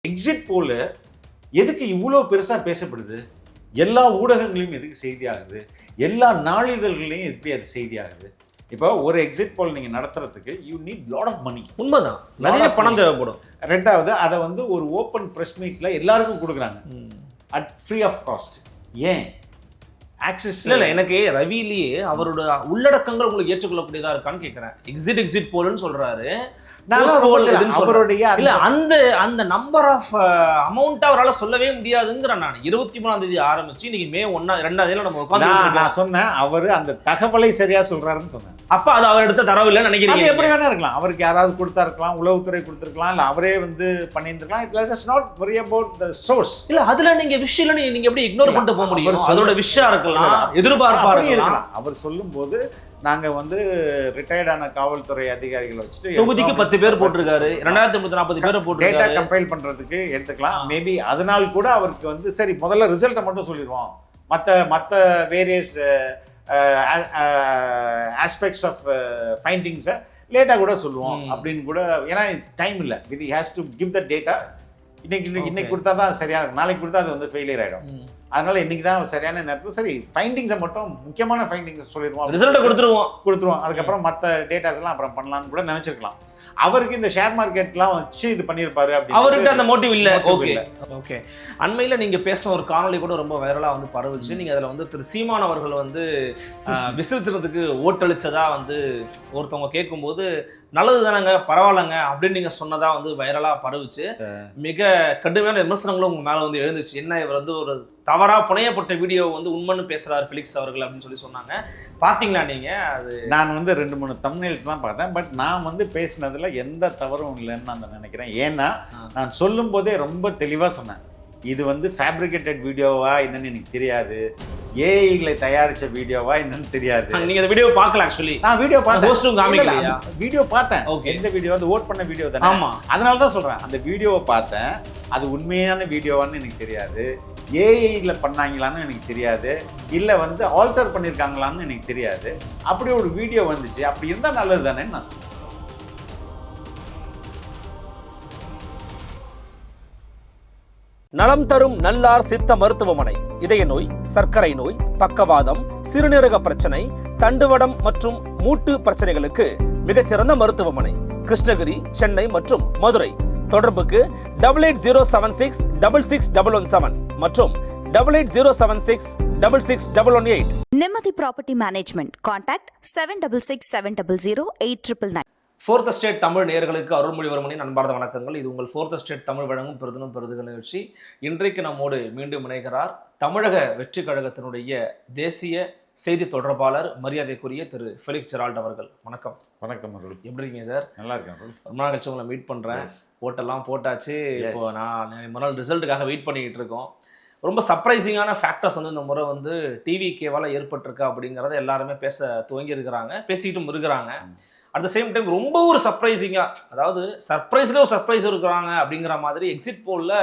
Exit போல் எதுக்கு இவ்வளோ பெருசாக பேசப்படுது? எல்லா ஊடகங்களையும் எதுக்கு செய்தி ஆகுது? எல்லா நாளிதழ்களையும் எப்படி அது செய்தி ஆகுது? இப்போ ஒரு எக்ஸிட் போல் நீங்கள் நடத்துறதுக்கு you need lot of money. உண்மைதான், நிறைய பணம் தேவைப்படும். ரெண்டாவது அதை வந்து ஒரு ஓப்பன் ப்ரெஸ் மீட்டில் எல்லாருக்கும் கொடுக்குறாங்க அட் ஃப்ரீ ஆஃப் காஸ்ட். ஏன் ஆக்சஸ் இல்லை எனக்கு ரவிலேயே அவரோட உள்ளடக்கங்கள் உங்களுக்கு ஏற்றுக்கொள்ளக்கூடியதா இருக்கான்னு கேட்குறேன். எக்ஸிட் போல்னு சொல்றாரு. அவருடைய அந்த நம்பர் ஆஃப் அமௌண்ட் அவரால் சொல்லவே முடியாதுங்கிற. நான் 23ஆம் ஆரம்பிச்சு இன்னைக்கு மே 2 நம்ம உட்காந்து நான் சொன்னேன் அவர் அந்த தகவலை சரியா சொல்றாருன்னு சொன்னேன். அப்ப அது அவர் எடுத்த தரவு இல்லைன்னு நினைக்கிறீங்க? எப்படி வேணா இருக்கலாம், அவருக்கு யாராவது கொடுத்தா இருக்கலாம், உளவுத்துறை கொடுத்துருக்கலாம், இல்ல அவரே வந்து பண்ணியிருந்திருக்கலாம். It is not worry about the source. இல்ல அதுல நீங்க விஷயம் நீங்க எப்படி இக்னோர் பண்ணிட்டு போக முடியும்? அதோட விஷயம் இருக்கலாம், எதிர்பார்ப்பா இருக்கலாம். அவர் சொல்லும்போது நாங்க வந்து ரிட்டையர்டான காவல்துறை அதிகாரிகளை வச்சுட்டு தொகுதிக்கு 10 பேர் போட்டிருக்காரு, 2340 பேரை போட்டிருக்காரு. டேட்டா கம்பைல் பண்றதுக்கு எடுத்துக்கலாம். மேபி அதனால கூட அவருக்கு வந்து சரி முதல்ல ரிசல்ட்டை மட்டும் சொல்லிடுவோம், மற்ற வேரியஸ் ஆஸ்பெக்ட்ஸ் ஆஃப் ஃபைண்டிங்ஸை லேட்டாக கூட சொல்லுவோம் அப்படின்னு கூட. ஏன்னா டைம் இல்லை, with has to give the data. இன்னைக்கு கொடுத்தா தான் சரியா இருக்கும், நாளைக்கு கொடுத்தா அது வந்து ஃபெயிலியர் ஆகிடும். அதனால இன்னைக்கு தான் சரியான நேரத்தில் சரி ஃபைண்டிங்ஸை மட்டும் முக்கியமான ஃபைண்டிங்ஸ் சொல்லிடுவோம், ரிசல்ட்டை கொடுத்துருவோம். அதுக்கப்புறம் மற்ற டேட்டாஸ் எல்லாம் அப்புறம் பண்ணலாம்னு கூட நினைச்சிருக்கலாம். அவருக்கு இந்த ஷேர் மார்க்கெட்லாம் வச்சு இது பண்ணியிருப்பாரு அப்படி, அவருக்கு அந்த மோட்டிவ் இல்லை. ஓகே அண்மையில் நீங்க பேசின ஒரு காணொலி கூட ரொம்ப வைரலா வந்து பரவுச்சு. நீங்க அதில் வந்து திரு சீமான் அவர்கள் வந்து விசிறிச்சதுக்கு ஓட்டளிச்சதா வந்து ஒருத்தவங்க கேட்கும்போது நல்லது தானங்க, பரவாயில்லங்க அப்படின்னு நீங்க சொன்னதா வந்து வைரலா பரவுச்சு. மிக கடுமையான விமர்சனங்களும் உங்க மேல வந்து எழுந்துச்சு. என்ன இவர் வந்து ஒரு தவறா புனையப்பட்ட வீடியோ வந்து உண்மைன்னு பேசுறாரு ஃபிலிக்ஸ் அவர்கள் அப்படின்னு சொல்லி சொன்னாங்க. பாத்தீங்களா நீங்க? அது நான் வந்து 2-3 தம்ப்நெயில்ஸ் தான் பார்த்தேன். பட் நான் வந்து பேசினதுல எந்த தவறும் இல்லைன்னு நான் நினைக்கிறேன். ஏன்னா நான் சொல்லும் போதே ரொம்ப தெளிவா சொன்னேன், இது வந்து ஃபேப்ரிகேட்டட் வீடியோவா என்னன்னு எனக்கு தெரியாது, ஏஐல தயாரிச்ச வீடியோவா என்னன்னு தெரியாது. நீங்க அந்த வீடியோ பார்க்கல? ஆக்சுவலி நான் வீடியோ பார்த்தேன், ஹோஸ்டும் காமிக்கலையா? வீடியோ பார்த்தேன். எந்த வீடியோ? அது ஓட் பண்ண வீடியோ தானே. ஆமா, அதனால தான் சொல்றேன், அந்த வீடியோவை பார்த்தேன். அது உண்மையான வீடியோவான்னு எனக்கு தெரியாது, ஏஐல பண்ணாங்களான்னு எனக்கு தெரியாது, இல்லை வந்து ஆல்டர் பண்ணியிருக்காங்களான்னு எனக்கு தெரியாது. அப்படி ஒரு வீடியோ வந்துச்சு, அப்படி இருந்தால் நல்லது தானேன்னு நான் சொல்றேன். நலம் தரும் நல்லார் சித்த மருத்துவமனை இதய நோய், சர்க்கரை நோய், பக்கவாதம், சிறுநீரக பிரச்சனை, தண்டுவடம் மற்றும் மூட்டு பிரச்சனைகளுக்கு மிகச்சிறந்த மருத்துவமனை கிருஷ்ணகிரி, சென்னை மற்றும் மதுரை. தொடர்புக்கு 8807666117 மற்றும் 8807666118. நிம்மதி property management. Contact 7667008999. Fourth state Tamil நேயர்களுக்கு அருள்மொழிவர்மனின் அன்பார்ந்த வணக்கங்கள். இது உங்கள் ஃபோர்த் ஸ்டேட் தமிழ் வழங்கும் பெருதுகள் நிகழ்ச்சி. இன்றைக்கு நம்மோடு மீண்டும் இணைகிறார் தமிழக வெற்றி கழகத்தினுடைய தேசிய செய்தி தொடர்பாளர் மரியாதைக்குரிய திரு ஃபெலிக்ஸ் ஜெரால்ட் அவர்கள். வணக்கம். வணக்கம் அருள், எப்படி இருக்கீங்க சார்? நல்லா இருக்கேன் அருள். ரொம்ப நாள் கழிச்சு உங்களை மீட் பண்ணுறேன். ஓட்டெல்லாம் போட்டாச்சு. இப்போ நான் மறுநாள் ரிசல்ட்டுக்காக வெயிட் பண்ணிக்கிட்டு இருக்கோம். ரொம்ப சர்ப்ரைசிங்கான ஃபேக்டர்ஸ் வந்து இந்த முறை வந்து டிவிகேவால் ஏற்பட்டிருக்கா அப்படிங்கிறத எல்லாருமே பேச துவங்கி இருக்கிறாங்க, பேசிக்கிட்டும் இருக்கிறாங்க. அட் த சேம் டைம் ரொம்ப ஒரு சர்ப்ரைசிங்காக, அதாவது சர்ப்ரைஸில் ஒரு சர்ப்ரைஸ் இருக்கிறாங்க அப்படிங்கிற மாதிரி எக்ஸிட் போலில்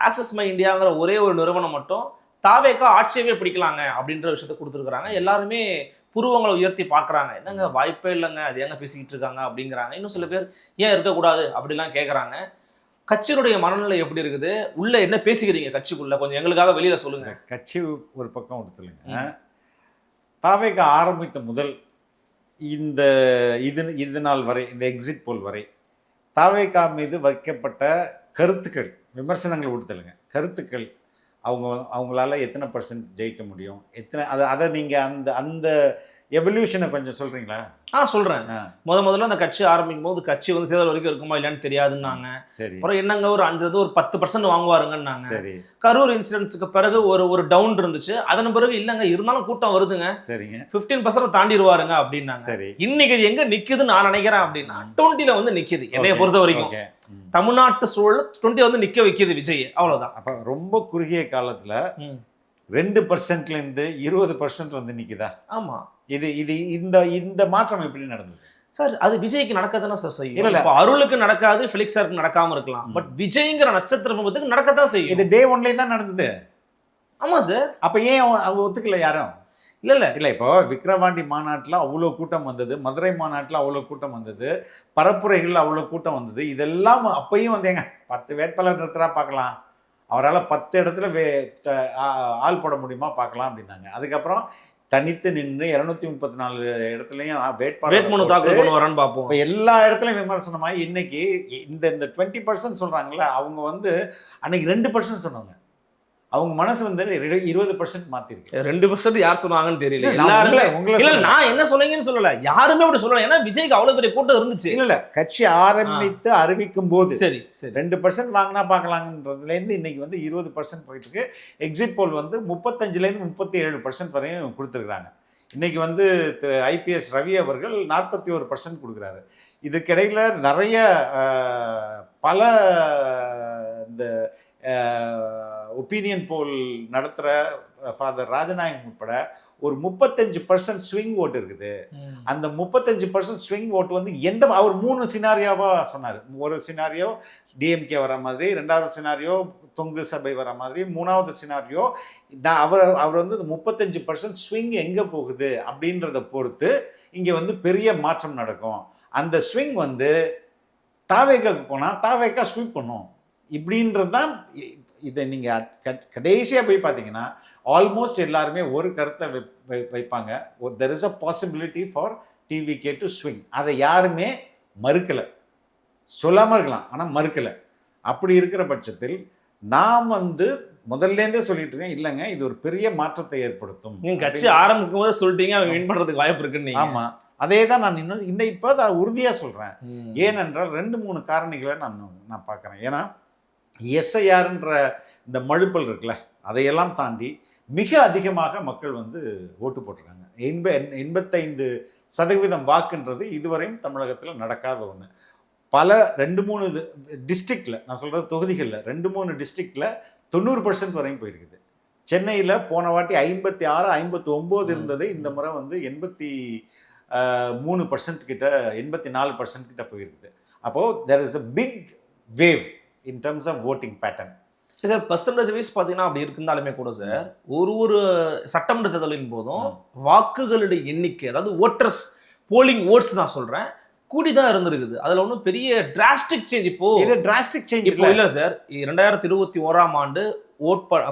ஆக்சஸ் மை இந்தியாங்கிற ஒரே ஒரு நிறுவனம் மட்டும் தாவேக்கா ஆட்சியவே பிடிக்கலாங்க அப்படின்ற விஷயத்த கொடுத்துருக்குறாங்க. எல்லாருமே புருவங்களை உயர்த்தி பார்க்குறாங்க. என்னங்க வாய்ப்பே இல்லைங்க, அது ஏங்க பேசிக்கிட்டு இருக்காங்க அப்படிங்கிறாங்க. இன்னும் சில பேர் ஏன் இருக்கக்கூடாது அப்படிலாம் கேட்குறாங்க. கட்சியினுடைய மனநிலை எப்படி இருக்குது? உள்ள என்ன பேசிக்கிறீங்க கட்சிக்குள்ள? கொஞ்சம் எங்களுக்காக வெளியில சொல்லுங்க. கட்சி ஒரு பக்கம் ஒருத்தலுங்க, தாவேக்கா ஆரம்பித்த முதல் இது நாள் வரை, இந்த எக்ஸிட் போல் வரை தாவேக்கா மீது வைக்கப்பட்ட கருத்துக்கள், விமர்சனங்கள் விடுத்தலுங்க, கருத்துக்கள், அவங்களால எத்தனை % ஜெயிக்க முடியும், எத்தனை அதை நீங்கள் அந்த எவல்யூஷனை கொஞ்சம் சொல்கிறீங்களா? சொல்கிறேன். முதல்ல அந்த கட்சி ஆரம்பிக்கும் போது கட்சி வந்து தேர்தல் வரைக்கும் இருக்குமா இல்லையான்னு தெரியாதுன்னாங்க. சரி, அப்புறம் என்னங்க ஒரு 5% வாங்குவாருங்கன்னாங்க. சரி, கரூர் இன்சிடென்ட்ஸுக்கு பிறகு ஒரு டவுன் இருந்துச்சு. அதன் பிறகு இல்லைங்க இருந்தாலும் கூட்டம் வருதுங்க, சரிங்க 15% தாண்டிடுவாருங்க அப்படின்னாங்க. சரி, இன்னைக்கு இது எங்க நிக்குதுன்னு நான் நினைக்கிறேன் அப்படின்னா 20ல வந்து நிக்குது. என்னைய பொறுத்த வரைக்கும் தமிழ்நாட்டு சூழல் 20 வந்து நிக்க வைக்கிது விஜய், அவ்வளவுதான். அப்ப ரொம்ப குறுகிய காலத்துல 2%லேருந்து 20% வந்து நிக்குதா? ஆமா, இது இந்த மாற்றம் எப்படி நடந்தது சார்? அது விஜய்க்கு நடக்கதானே சார் செய்யும். இல்ல அருளுக்கு நடக்காது, ஃபெலிக்ஸ் சாருக்கு நடக்காம இருக்கலாம். பட் விஜய்ங்கிற நட்சத்திர பிம்பத்துக்கு நடக்கத்தான் செய்யும். இது டே 1 தான் நடந்தது. ஆமா சார். அப்ப ஏன் அவங்க ஒத்துக்கல யாரும்? இல்லை இப்போ விக்கிரவாண்டி மாநாட்டில் அவ்வளோ கூட்டம் வந்தது, மதுரை மாநாட்டில் அவ்வளோ கூட்டம் வந்தது, பரப்புரைகளில் அவ்வளோ கூட்டம் வந்தது. இதெல்லாம் அப்பயும் வந்து ஏங்க 10 வேட்பாளர் நிறுத்துறா பார்க்கலாம், அவரால் 10 இடத்துல ஆள் போட முடியுமா பார்க்கலாம் அப்படின்னாங்க. அதுக்கப்புறம் தனித்து நின்று 234 இடத்துலையும் வேட்புமனு தாக்கல் பண்ணுவாரான்னு பார்ப்போம். இப்போ எல்லா இடத்துலையும் விமர்சனமாகி இன்னைக்கு இந்த 20% சொல்கிறாங்களே, அவங்க வந்து அன்னைக்கு 2% சொன்னாங்க. அவங்க மனசு வந்து 20% மாத்திருக்கு. 2% யார் சொன்னாங்கன்னு தெரியல. எல்லாருமே இல்ல, நான் என்ன சொன்னீங்கன்னு சொல்லல, யாருமே அப்படி சொல்லல. ஏன்னா விஜய்க்கு அவ்வளவு பெரிய கூட்டம் இருந்துச்சு. இல்ல கட்சி ஆரம்பித்து அறிவிக்கும் போது சரி 2% வாங்கினா பார்க்கலாங்கன்றதுல இருந்து இன்னைக்கு வந்து 20% போயிட்டு இருக்கு. எக்ஸிட் போல் வந்து 35% 37% வரையும் கொடுத்துருக்காங்க. இன்னைக்கு வந்து ஐபிஎஸ் ரவி அவர்கள் 41% கொடுக்குறாரு. இதுக்கிடையில் நிறைய பல இந்த ஒப்பீனியன் போல் நடத்துகிற ஃபாதர் ராஜநாயகம் உட்பட ஒரு 35% ஸ்விங் ஓட்டு இருக்குது. அந்த 35% ஸ்விங் ஓட்டு வந்து அவர் 3 சினாரியோவாக சொன்னார். ஒரு சினாரியோ டிஎம்கே வர மாதிரி, 2வது சினாரியோ தொங்கு சபை வர மாதிரி, 3வது சினாரியோ அவர் வந்து 35% ஸ்விங் எங்கே போகுது அப்படின்றத பொறுத்து இங்கே வந்து பெரிய மாற்றம் நடக்கும். அந்த ஸ்விங் வந்து தாவேக்காக்கு போனால் தாவேக்கா ஸ்வீப் பண்ணும் இப்படின்றது தான். இதை நீங்கள் கடைசியாக போய் பார்த்தீங்கன்னா ஆல்மோஸ்ட் எல்லாருமே ஒரு கருத்தை வைப்பாங்க. There is a possibility for TVK to swing. அதை யாருமே மறுக்கலை, சொல்லாமல் இருக்கலாம் ஆனால் மறுக்கலை. அப்படி இருக்கிற பட்சத்தில் நாம் வந்து முதல்லேருந்தே சொல்லிட்டு இருக்கேன், இல்லைங்க இது ஒரு பெரிய மாற்றத்தை ஏற்படுத்தும். நீங்கள் கட்சி ஆரம்பிக்கும் போது சொல்லிட்டீங்க அவங்க வின் பண்ணுறதுக்கு வாய்ப்பு இருக்குன்னு. ஆமாம், அதே தான் நான் இன்னும் இப்போ தான் உறுதியாக சொல்கிறேன். ஏனென்றால் 2-3 காரணிகளை நான் பார்க்குறேன். ஏன்னா எஸ்ஐஆர்ன்ற இந்த மழுப்பல் இருக்குல்ல, அதையெல்லாம் தாண்டி மிக அதிகமாக மக்கள் வந்து ஓட்டு போட்டிருக்காங்க. 85% வாக்குன்றது இதுவரையும் தமிழகத்தில் நடக்காத ஒன்று. பல 2-3 டிஸ்ட்ரிக்டில், நான் சொல்கிறது தொகுதிகளில் 2-3 டிஸ்ட்ரிக்டில் 90% வரையும் போயிருக்குது. சென்னையில் போன வாட்டி 56, 59 இருந்தது. இந்த முறை வந்து 83% கிட்ட, 84% கிட்ட போயிருக்குது. அப்போது there is a big wave in terms of voting pattern. Sir percentage wise பார்த்தீங்கன்னா அப்படி இருந்தாலுமே கூட சார், ஒரு சட்டமன்ற தேர்தலின் போதும் வாக்குகளுடைய எண்ணிக்கை, அதாவது ஓட்டர்ஸ் போலிங் ஓட்ஸ் நான் சொல்கிறேன், கூடி தான் இருந்திருக்குது. அதில் ஒன்றும் பெரிய டிராஸ்டிக் சேஞ்ச் இப்போ இல்லை சார். 2021ஆம் ஆண்டு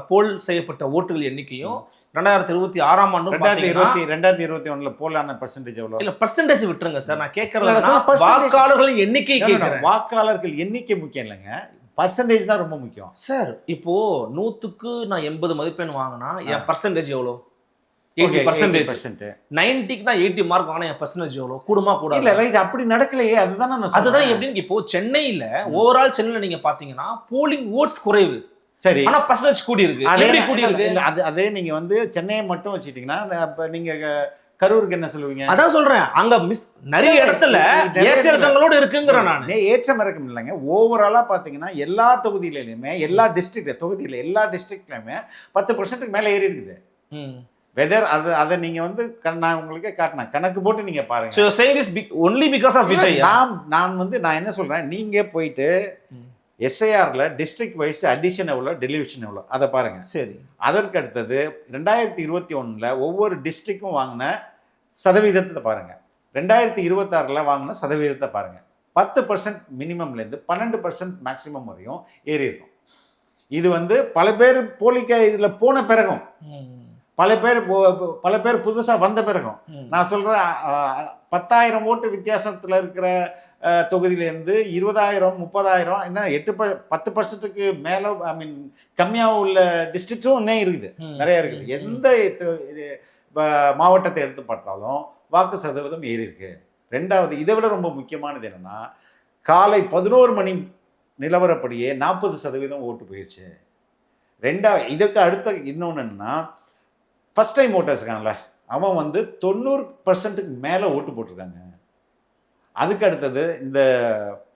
போல் செய்யப்பட்ட ஓட்டுகள் எண்ணிக்கையும் 2026ஆம் ஆண்டு 2021 போலான பர்சன்டேஜ் எவ்வளோ? இல்லை பர்சன்டேஜ் விட்டுருங்க சார், நான் கேட்கறது வாக்காளர்களின் எண்ணிக்கை கேட்குறேன். வாக்காளர்கள் எண்ணிக்கை முக்கியம் இல்லைங்க, பர்சன்டேஜ் தான் ரொம்ப முக்கியம் சார். இப்போ 100க்கு நான் 80 மதிப்பெண் வாங்கினா என் பர்சன்டேஜ் எவ்வளோ? 80%. 90க்கு நான் 80 மார்க் வாங்கினா என் பர்சன்டேஜ் எவ்வளோ? கூடுமா கூட இல்ல ரைட், அப்படி நடக்கலையே. அதுதான் எப்படின்னு, இப்போ சென்னையில ஓவரால் சென்னையில நீங்க பாத்தீங்கன்னா போலிங் ஓட்ஸ் குறைவு, சரி, ஆனா பர்சன்டேஜ் கூடி இருக்கு. அதே நீங்க வந்து சென்னையை மட்டும் வச்சிட்டீங்கன்னா, அப்ப நீங்க கரூருக்கு என்ன சொல்லுவீங்க? அதான் சொல்றேன், அங்க நிறைய இடத்துல ஏற்ற இறக்கங்களோட இருக்குங்கிற. நான் ஏற்றம் இறக்கம் இல்லைங்க, ஓவராலா பாத்தீங்கன்னா எல்லா தொகுதியிலுமே, எல்லா டிஸ்ட்ரிக்ட் தொகுதியில எல்லா டிஸ்ட்ரிக்ட்லயுமே 10%க்கு மேல ஏறி இருக்குது. வெதர் அதை நீங்க வந்து நான் உங்களுக்கு காட்டினேன், கணக்கு போட்டு நீங்க பாருங்க. So say this only because of Vijay. நான் என்ன சொல்றேன், நீங்க போயிட்டு எஸ்ஐஆர்ல டிஸ்ட்ரிக்ட் வைஸ் அடிஷன் எவ்வளோ, டெலிவிஷன் எவ்வளோ, அதை பாருங்க. சரி, அதற்கு அடுத்தது 2021 ஒவ்வொரு டிஸ்ட்ரிக்டும் வாங்கின சதவீதத்தை பாருங்க, 2026 வாங்கின சதவீதத்தை பாருங்க. 10% மினிமம்லேருந்து 12% மேக்சிமம் வரையும் ஏறி இருக்கும். இது வந்து பல பேர் போலிக்க இதில் போன பிறகும், பல பேர் புதுசாக வந்த பிறகும். நான் சொல்கிறேன், 10,000 ஓட்டு வித்தியாசத்தில் இருக்கிற தொகுதியிலேருந்து 20,000, 30,000, என்ன 10%க்கு மேலே, ஐ மீன் கம்மியாக உள்ள டிஸ்ட்ரிக்ட்ஸும் இன்னும் இருக்குது, நிறைய இருக்குது. எந்த மாவட்டத்தை எடுத்து பார்த்தாலும் வாக்கு சதவீதம் ஏறி இருக்கு. 2வது, இதை விட ரொம்ப முக்கியமானது என்னென்னா, காலை 11 மணி நிலவரப்படியே 40% ஓட்டு போயிடுச்சு. 2வது, இதுக்கு அடுத்த இன்னொன்று என்னென்னா, ஃபஸ்ட் டைம் ஓட்டர்ஸ் இருக்காங்கல்ல, அவன் வந்து 90%க்கு மேலே ஓட்டு போட்டிருக்காங்க. அதுக்கு அடுத்தது இந்த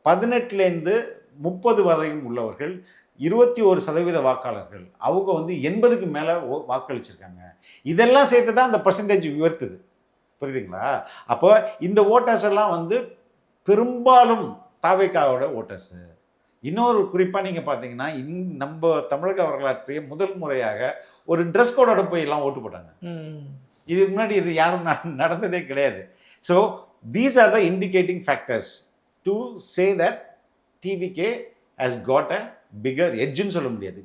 18லேருந்து 30 வரையும் உள்ளவர்கள் 21% வாக்காளர்கள், அவங்க வந்து 80க்கு மேலே வாக்களிச்சிருக்காங்க. இதெல்லாம் சேர்த்து தான் அந்த பர்சன்டேஜ் உயர்த்துது, புரியுதுங்களா? அப்போ இந்த ஓட்டர்ஸ் எல்லாம் வந்து பெரும்பாலும் தாவேக்காவோட ஓட்டர்ஸு. இன்னொரு குறிப்பாக நீங்கள் பார்த்தீங்கன்னா, நம்ம தமிழக வரலாற்றையே முதல் முறையாக ஒரு ட்ரெஸ் கோடோட போய் எல்லாம் ஓட்டு போட்டாங்க. இதுக்கு முன்னாடி இது யாரும் நடந்ததே கிடையாது. So these are the indicating factors to say that TVK has got a bigger எட்ஜுன்னு சொல்ல முடியாது,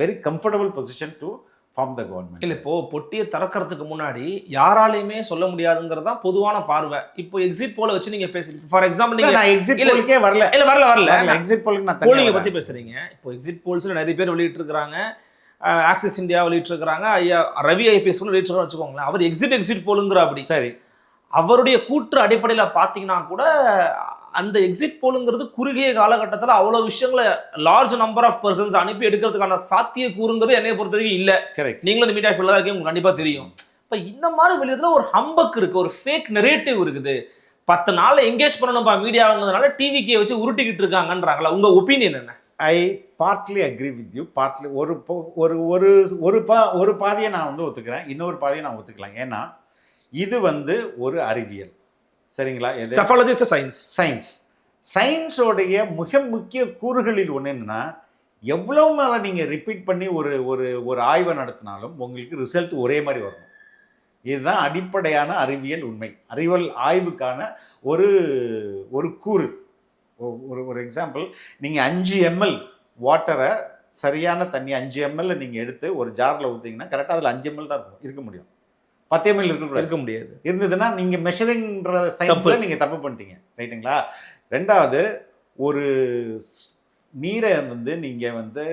very comfortable position to form the government. இல்லை, இப்போ பொட்டியை திறக்கிறதுக்கு முன்னாடி யாராலையுமே சொல்ல முடியாதுங்கிறது தான் பொதுவான பார்வை. இப்போ எக்ஸிட் போல வச்சு நீங்க பேசுறீங்க. ஃபார் எக்ஸாம்பிள் நீங்க நான் எக்ஸிட் போலுக்கே வரல. இல்ல வரல எக்ஸிட் போலுக்கு நான் போலிங்க பத்தி பேசுறீங்க. இப்போ எக்ஸிட் போல்ஸ்ல நிறைய பேர் வெளியிட்டு இருக்காங்க, ஆக்சிஸ் இந்தியா வெளியிட்டு இருக்காங்க, ஐயா ரவி ஐபிஎஸ் வெளியிட்டு வச்சுக்கோங்களேன். அவர் எக்ஸிட் போலுங்கிற அப்படி சரி, அவருடைய கூற்று அடிப்படையில் பார்த்தீங்கன்னா கூட அந்த எக்ஸிட் போலுங்கிறது குறுகிய காலகட்டத்தில் அவ்வளோ விஷயங்களை லார்ஜ் நம்பர் ஆஃப் பர்சன்ஸ் அனுப்பி எடுக்கிறதுக்கான சாத்திய கூறுங்கிறது என்னைய பொறுத்த வரைக்கும் இல்லை. நீங்களும் இந்த மீடியா ஃபீல்டாக இருக்கீங்க, உங்களுக்கு கண்டிப்பாக தெரியும். இப்போ இந்த மாதிரி வெளியத்தில் ஒரு ஹம்பக் இருக்குது, ஒரு ஃபேக் நெரேட்டிவ் இருக்குது. 10 நாளில் எங்கேஜ் பண்ணணும்பா மீடியாங்கிறதுனால டிவிக்கே வச்சு உருட்டிக்கிட்டு இருக்காங்கன்றாங்களா? உங்கள் ஒப்பீனியன் என்ன? I partly agree with you, partly ஒரு பாதியை நான் வந்து ஒத்துக்கிறேன், இன்னொரு பாதியை நான் ஒத்துக்கலாம். ஏன்னா இது வந்து ஒரு அறிவியல், சரிங்களா? Psychology is science. சயின்ஸோடைய மிக முக்கிய கூறுகளில் ஒன்று என்னன்னா, எவ்வளோ மேலே நீங்கள் ரிப்பீட் பண்ணி ஒரு ஆய்வை நடத்தினாலும் உங்களுக்கு ரிசல்ட் ஒரே மாதிரி வரணும். இதுதான் அடிப்படையான அறிவியல் உண்மை, அறிவியல் ஆய்வுக்கான ஒரு கூறு. ஒரு எக்ஸாம்பிள், நீங்கள் 5 ml வாட்டரை, சரியான தண்ணி 5 ml நீங்கள் எடுத்து ஒரு ஜாரில் ஊற்றிங்கன்னா கரெக்டாக அதில் 5 ml தான் இருக்க முடியும், 10 ml இருக்க முடியாது. இருந்ததுன்னா நீங்கள் மெஷரிங்ன்ற சயின்ஸில் நீங்கள் தப்பு பண்ணிட்டீங்க, ரைட்டுங்களா? ரெண்டாவது, ஒரு நீரை வந்து நீங்கள் வந்து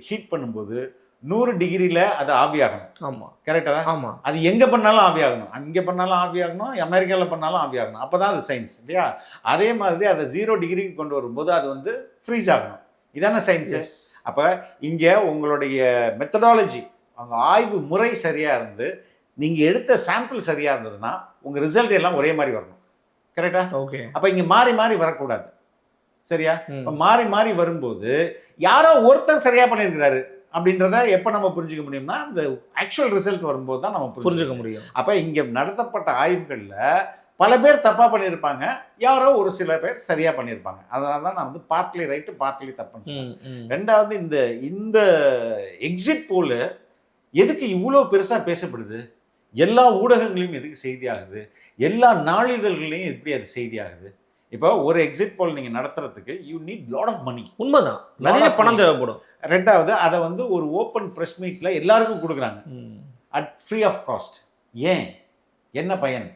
ஹீட் பண்ணும்போது 100 டிகிரியில் அது ஆவியாகணும். ஆமாம், கரெக்டாக? ஆமாம். அது எங்கே பண்ணாலும் ஆவியாகணும், அங்கே பண்ணாலும் ஆவியாகணும், அமெரிக்காவில் பண்ணாலும் ஆவியாகணும். அப்போ தான் அது சயின்ஸ் இல்லையா? அதே மாதிரி அதை 0 டிகிரிக்கு கொண்டு வரும்போது அது வந்து ஃப்ரீஸ் ஆகணும். இதான சயின்ஸு. அப்போ இங்கே உங்களுடைய மெத்தடாலஜி, அவங்க ஆய்வு முறை சரியாக இருந்து நீங்கள் எடுத்த சாம்பிள் சரியாக இருந்ததுன்னா உங்கள் ரிசல்ட் எல்லாம் ஒரே மாதிரி வரணும், கரெக்டா? ஓகே. அப்போ இங்கே மாறி மாறி வரக்கூடாது, சரியா? இப்போ மாறி மாறி வரும்போது யாரோ ஒருத்தர் சரியாக பண்ணியிருக்கிறாரு அப்படின்றத எப்போ நம்ம புரிஞ்சுக்க முடியும்னா, அந்த ஆக்சுவல் ரிசல்ட் வரும்போது தான் நம்ம புரிஞ்சுக்க முடியும். அப்போ இங்கே நடத்தப்பட்ட ஆய்வுகளில் பல பேர் தப்பாக பண்ணியிருப்பாங்க, யாரோ ஒரு சில பேர் சரியாக பண்ணியிருப்பாங்க. அதனால தான் நான் வந்து பார்ட்லி ரைட்டு பார்ட்லி தப்புன்னு. ரெண்டாவது, இந்த எக்ஸிட் போல் எதுக்கு இவ்வளோ பெருசாக பேசப்படுது? எல்லா ஊடகங்களையும் எதுக்கு செய்தி ஆகுது? எல்லா நாளிதழ்களையும் எப்படி அது செய்தி ஆகுது? இப்போ ஒரு எக்ஸிட் போல் நீங்கள் நடத்துறதுக்கு you need lot of money. உண்மைதான், நிறைய பணம் தேவைப்படும். ரெண்டாவது, அதை வந்து ஒரு ஓப்பன் ப்ரெஸ் மீட்டில் எல்லாருக்கும் கொடுக்குறாங்க அட் ஃப்ரீ ஆஃப் காஸ்ட். ஏன்? என்ன பயன்?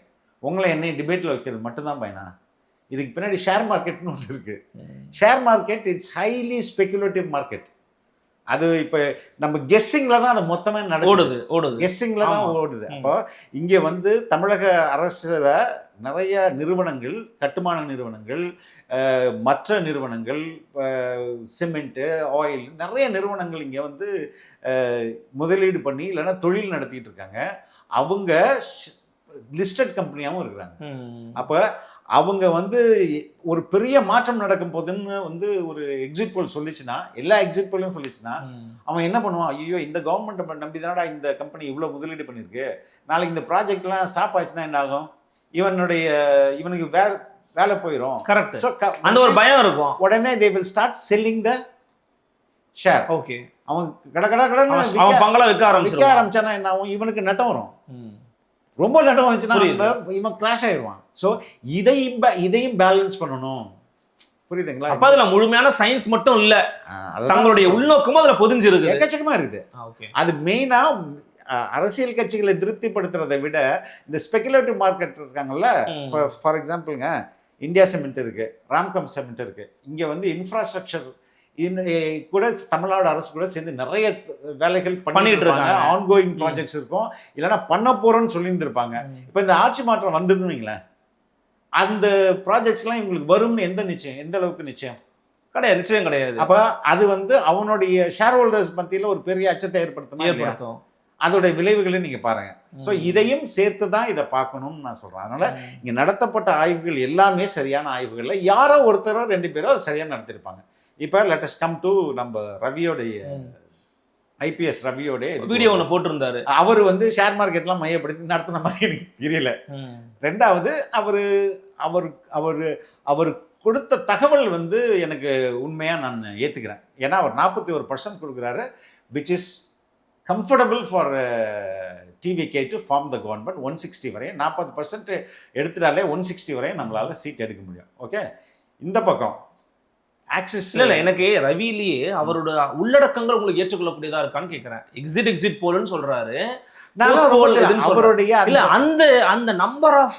உங்களை என்னை டிபேட்டில் வைக்கிறது மட்டும்தான் பயனா? இதுக்கு பின்னாடி ஷேர் மார்க்கெட்னு ஒன்று இருக்குது. Share market it's highly speculative market. அது இப்போ நம்ம கெஸ்ஸிங்கில் தான் அது மொத்தமாக நடக்குது, கெஸ்ஸிங்கில் தான் ஓடுது. அப்போ இங்கே வந்து தமிழக அரசில் நிறைய நிறுவனங்கள், கட்டுமான நிறுவனங்கள், மற்ற நிறுவனங்கள், சிமெண்ட்டு, ஆயில், நிறைய நிறுவனங்கள் இங்கே வந்து முதலீடு பண்ணி இல்லைன்னா தொழில் நடத்திட்டு இருக்காங்க. அவங்க லிஸ்டட் கம்பெனியாகவும் இருக்கிறாங்க. அப்போ அவங்க வந்து ஒரு பெரிய மாற்றம் நடக்கும் போதுன்னு வந்து ஒரு எக்ஸிட் போல் சொல்லிச்சுன்னா, எல்லா எக்ஸிட் போலையும் சொல்லிச்சுன்னா, அவன் என்ன பண்ணுவான்? ஐயோ, இந்த கவர்மெண்ட் நம்பி தானடா இந்த கம்பெனி இவ்வளோ முதலீடு பண்ணியிருக்கு, நாளைக்கு இந்த ப்ராஜெக்ட்லாம் ஸ்டாப் ஆயிடுச்சுன்னா என்ன ஆகும்? இவனுக்கு வேலை போயிடும். கரெக்ட். ஸோ அந்த ஒரு பயம் இருக்கும். உடனே they will start selling the share. Okay. அவன் கடன்னு அவன் பங்களா விற்க ஆரம்பிச்சானா என்ன ஆகும்? இவனுக்கு நட்டம் வரும். ரொம்ப நட்டம் வந்துச்சுன்னா இவன் கிராஷ் ஆயிடுவான். ஸோ இதையும் பேலன்ஸ் பண்ணணும், புரியுதுங்களா? அப்ப அதுல முழுமையான சயின்ஸ் மட்டும் இல்ல, தங்களுடைய உள்நோக்கமும் அதுல பொதிஞ்சிருக்கு, எக்கச்சக்கமா இருக்குது. அது மெயினா அரசியல் கட்சிகளை திருப்திப்படுத்துறதை விட இந்த ஸ்பெகுலேட்டிவ் மார்க்கெட் இருக்காங்கல்ல. ஃபார் எக்ஸாம்பிளுங்க, இந்தியா சிமெண்ட் இருக்கு, ராம்கம் சிமெண்ட் இருக்கு. இங்க வந்து இன்ஃப்ராஸ்ட்ரக்சர் கூட தமிழ்நாடு அரசு கூட சேர்ந்து நிறைய வேலைகள் பண்ணிட்டு இருக்காங்க. ஆன்கோயிங் ப்ராஜெக்ட்ஸ் இருக்கும், இல்லைன்னா பண்ண போறோம்னு சொல்லியிருந்திருப்பாங்க. இப்போ இந்த ஆட்சி மாற்றம் வந்ததுங்களேன், அந்த ப்ராஜெக்ட்ஸ்லாம் இவங்களுக்கு வரும்னு எந்த அளவுக்கு நிச்சயம் கிடையாது? நிச்சயம் கிடையாது. அப்ப அது வந்து அவனுடைய ஷேர் ஹோல்டர்ஸ் மத்தியில் ஒரு பெரிய அச்சத்தை ஏற்படுத்தும். அதோட விளைவுகளை நீங்க பாருங்க. ஸோ இதையும் சேர்த்து தான் இதை பார்க்கணும்னு நான் சொல்றேன். அதனால இங்க நடத்தப்பட்ட ஆய்வுகள் எல்லாமே சரியான ஆய்வுகள்ல யாரோ ஒருத்தரோ 2 பேரோ அது சரியா நடத்திருப்பாங்க. இப்போ லெட் அஸ் கம் டு நம்ம ரவியோடைய ஐபிஎஸ் ரவியோட வீடியோ ஒன்று போட்டிருந்தாரு. அவர் வந்து ஷேர் மார்க்கெட்லாம் மையப்படுத்தி நடத்தின மாதிரி எனக்கு தெரியல. ரெண்டாவது, அவர் கொடுத்த தகவல் வந்து எனக்கு உண்மையாக நான் ஏற்றுக்கிறேன். ஏன்னா அவர் 41% கொடுக்குறாரு, which is comfortable for TVK to form the government. 160 வரையும் 40% எடுத்துட்டாலே 160 வரையும் நம்மளால சீட் எடுக்க முடியும். ஓகே, இந்த பக்கம் ஆக்சிஸ் இல்ல எனக்கு ரவிலேயே அவரோட உள்ளடக்கங்கள் உங்களுக்கு ஏற்றுக்கொள்ளக்கூடியதா இருக்கான்னு கேட்கறேன். எக்ஸிட் போல்னு சொல்றாரு. அவருடைய இல்ல அந்த நம்பர் ஆஃப்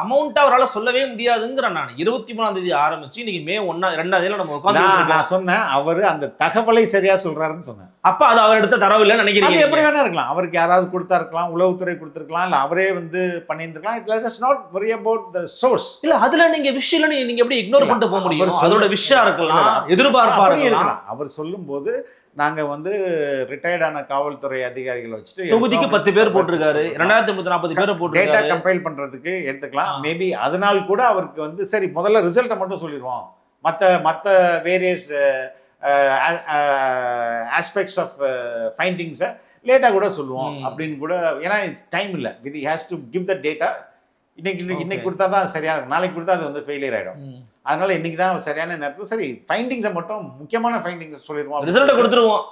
அமௌண்ட் அவரால் சொல்லவே முடியாதுங்கிற. நான் 23ஆம் தேதி ஆரம்பிச்சு இன்னைக்கு மே 2ஆம் தேதியில நம்ம உட்கார்ந்து நான் சொன்னேன் அவரு அந்த தகவலை சரியா சொல்றாருன்னு சொன்னேன். அப்ப அது அவர் எடுத்த தரவு இல்லைன்னு நினைக்கிறீங்க? எப்படி வேணா இருக்கலாம், அவருக்கு யாராவது கொடுத்தா இருக்கலாம், உளவுத்துறை கொடுத்திருக்கலாம், இல்ல அவரே வந்து பண்ணியிருந்திருக்கலாம். It is not worry about the source. இல்ல அதுல நீங்க விஷயம் நீங்க எப்படி இக்னோர் பண்ணிட்டு போக முடியும்? அதோட விஷயம் இருக்கலாம், எதிர்பார்ப்பா இருக்கலாம். அவர் சொல்லும்போது நாங்க வந்து ரிட்டையர்டான காவல்துறை அதிகாரிகளை வச்சுட்டு தொகுதிக்கு 10 பேர் போட்டிருக்காரு, 2340 பேர் போட்டிருக்காரு. டேட்டா கம்பைல் பண்றதுக்கு எடுத்துக்கலாம். மேபி அதனால கூட அவருக்கு வந்து சரி முதல்ல ரிசல்ட்டை மட்டும் சொல்லிடுவோம், மற்ற வேரியஸ் ஆஸ்பெக்ட்ஸ் ஆஃப் ஃபைண்டிங்ஸை லேட்டாக கூட சொல்லுவோம் அப்படின்னு கூட. ஏன்னா டைம் இல்லை, with has to give the data. இன்னைக்கு கொடுத்தா தான் சரியா இருக்கும், நாளைக்கு கொடுத்தா அது வந்து ஃபெயிலியர் ஆகிடும். அதனால இன்னைக்கு தான் சரியான நேரத்தில் சரி ஃபைண்டிங்ஸை மட்டும் முக்கியமான ஃபைண்டிங்ஸ் சொல்லிடுவோம், ரிசல்ட்டை கொடுத்துருவோம்.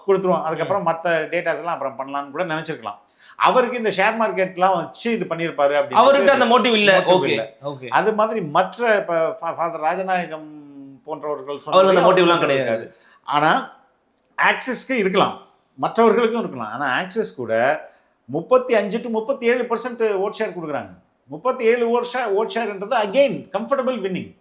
அதுக்கப்புறம் மற்ற டேட்டாஸ் எல்லாம் அப்புறம் பண்ணலாம்னு கூட நினைச்சிருக்கலாம். அவருக்கு இந்த ஷேர் மார்க்கெட்லாம் வச்சு இது பண்ணியிருப்பாரு அப்படி, அவருக்கு அந்த மோட்டிவ் இல்லை. அது மாதிரி மற்ற இப்போ ஃபாதர் ராஜநாயகம் போன்றவர்கள் சொன்ன மோட்டிவ்லாம் கிடையாது. ஆனால் ஆக்சிஸ்க்கு இருக்கலாம், மற்றவர்களுக்கும் இருக்கலாம். ஆனால் ஆக்சிஸ் கூட 35 to 37% ஓட் ஷேர் கொடுக்குறாங்க. 37 ஓட் ஷேர்ன்றது அகெயின் கம்ஃபர்டபுள் வின்னிங்.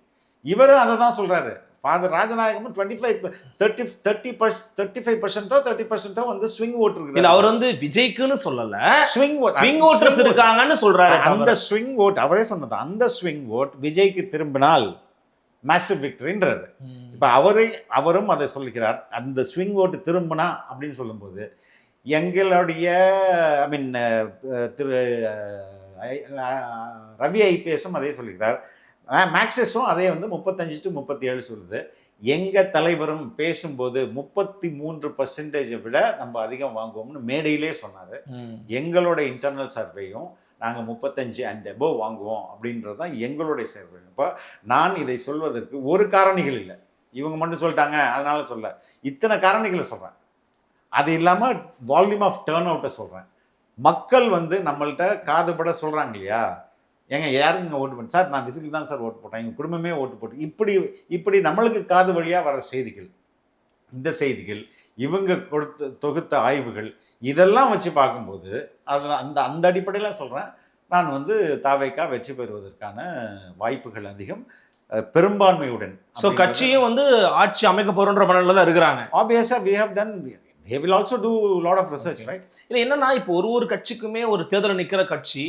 இவரும் அதை தான் சொல்றாரு. ஃபாதர் ராஜநாயகமும் 35% வந்து ஸ்விங் ஓட் இருக்கு. இல்ல அவர் வந்து விஜய்க்குன்னு சொல்லல, ஸ்விங் ஓட்டர்ஸ் இருக்காங்கன்னு சொல்றாரு. அந்த ஸ்விங் ஓட் அவரே சொன்னது, அந்த ஸ்விங் ஓட் விஜய்க்கு திரும்பினால் மேசிவ் விக்டரின்றாரு. இப்போ அவரும் அதை சொல்லிக்கிறார். அந்த ஸ்விங் ஓட்டு திரும்பினா அப்படின்னு சொல்லும்போது எங்களுடைய ஐ மீன் திரு ரவி ஐபிஎஸும் அதே சொல்லிக்கிறார், மேக்ஸஸும் அதே வந்து 35 to 37 சொல்லுது. எங்கள் தலைவரும் பேசும்போது 33% விட நம்ம அதிகம் வாங்குவோம்னு மேடையிலே சொன்னார். எங்களோட இன்டர்னல் சர்வேயும் நாங்கள் 35 and above வாங்குவோம் அப்படின்றது தான் எங்களுடைய சர்வே. இப்போ நான் இதை சொல்வதற்கு ஒரு காரணிகள் இல்லை, இவங்க மட்டும் சொல்லிட்டாங்க அதனால சொல்ல, இத்தனை காரணிகளை சொல்கிறேன். அது இல்லாமல் வால்யூம் ஆஃப் டேர்ன் அவுட்டை சொல்கிறேன். மக்கள் வந்து நம்மள்கிட்ட காதுபட சொல்கிறாங்க இல்லையா, ஏங்க யாருக்கு இங்கே ஓட்டு பண்ண சார், நான் விசிலுக்கு தான் சார் ஓட்டு போட்டேன், எங்கள் குடும்பமே ஓட்டு போட்டு இப்படி நம்மளுக்கு காது வழியாக வர செய்திகள், இந்த செய்திகள் இவங்க தொகுத்த ஆய்வுகள் இதெல்லாம் வச்சு பார்க்கும்போது அந்த அடிப்படையில் சொல்கிறேன், நான் வந்து தாவேக்கா வெற்றி பெறுவதற்கான வாய்ப்புகள் அதிகம், பெரும்பான்மையுடன். ஸோ கட்சியும் வந்து ஆட்சி அமைக்க போகிறோன்ற மனநிலை தான் இருக்கிறாங்க. ஆப்வியஸாக we have done, they will also do lot of research, right? இல்லை என்னன்னா இப்போ ஒரு கட்சிக்குமே ஒரு தேர்தலில் நிற்கிற கட்சி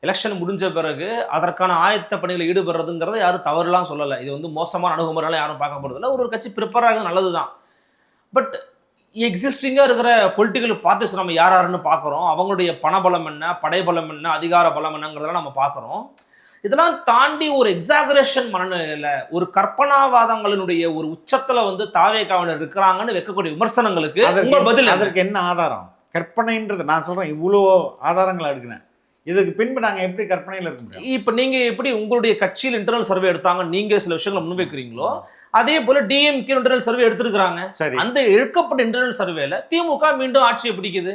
எலெக்ஷன் முடிஞ்ச பிறகு அதற்கான ஆயத்த பணிகளை ஈடுபடுறதுங்கிறத யாரும் தவறுலாம் சொல்லலை. இது வந்து மோசமான அணுகுமுறையால யாரும் பார்க்க போகிறதில்ல. ஒரு கட்சி ப்ரிப்பேர் ஆக நல்லது தான். பட் எக்ஸிஸ்டிங்காக இருக்கிற பொலிட்டிக்கல் பார்ட்டிஸ் நம்ம யாருன்னு பார்க்குறோம், அவங்களுடைய பணபலம் என்ன, படைபலம் என்ன, அதிகார பலம் என்னங்கிறதெல்லாம் நம்ம பார்க்குறோம். இதெல்லாம் தாண்டி ஒரு எக்ஸாகரேஷன் மனநிலையில் ஒரு கற்பனாவாதங்களினுடைய ஒரு உச்சத்தில் வந்து தாவேக்காவினர் இருக்கிறாங்கன்னு வைக்கக்கூடிய விமர்சனங்களுக்கு பதில் அதற்கு என்ன ஆதாரம்? கற்பனைன்றது நான் சொல்கிறேன், இவ்வளோ ஆதாரங்களை எடுக்கிறேன், இதுக்கு பின்பு நாங்கள் எப்படி கற்பனையில் இருக்க முடியும்? இப்போ நீங்கள் எப்படி உங்களுடைய கட்சியில் இன்டர்னல் சர்வே எடுத்தாங்க, நீங்கள் சில விஷயங்களை முன்வைக்கிறீங்களோ அதே போல் டிஎம்கே இன்டர்னல் சர்வே எடுத்துருக்காங்க. சரி, அந்த எடுக்கப்பட்ட இன்டர்னல் சர்வேல திமுக மீண்டும் ஆட்சியை பிடிக்குது,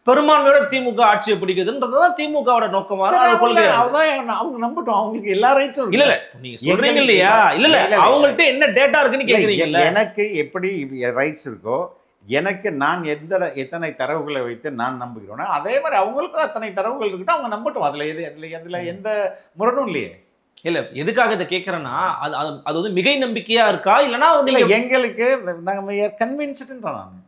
பெரும்பான்மையோட திமுக ஆட்சியை பிடிக்குதுன்றதுதான் திமுகவோட நோக்கமாக அவங்க நம்பட்டும், அவங்களுக்கு எல்லா ரைட்ஸும் இல்ல நீங்க சொல்றீங்க இல்லையா? இல்ல அவங்கள்ட்ட என்ன டேட்டா இருக்குன்னு கேக்குறீங்க. எனக்கு எப்படி ரைட்ஸ் இருக்கோ, எனக்கு நான் எத்தனை தரவுகளை வைத்து நான் நம்புகிறோன்னா அதே மாதிரி அவங்களுக்கும் அத்தனை தரவுகள் இருக்கட்டும், அவங்க நம்பட்டும். அதுல எந்த முரணும் இல்லையே. இல்ல எதுக்காக இதை கேட்கறேன்னா அது வந்து மிகை நம்பிக்கையா இருக்கா இல்லைன்னா எங்களுக்கு நாங்கள் கன்வின்ஸ்டுன்றேன் நான்.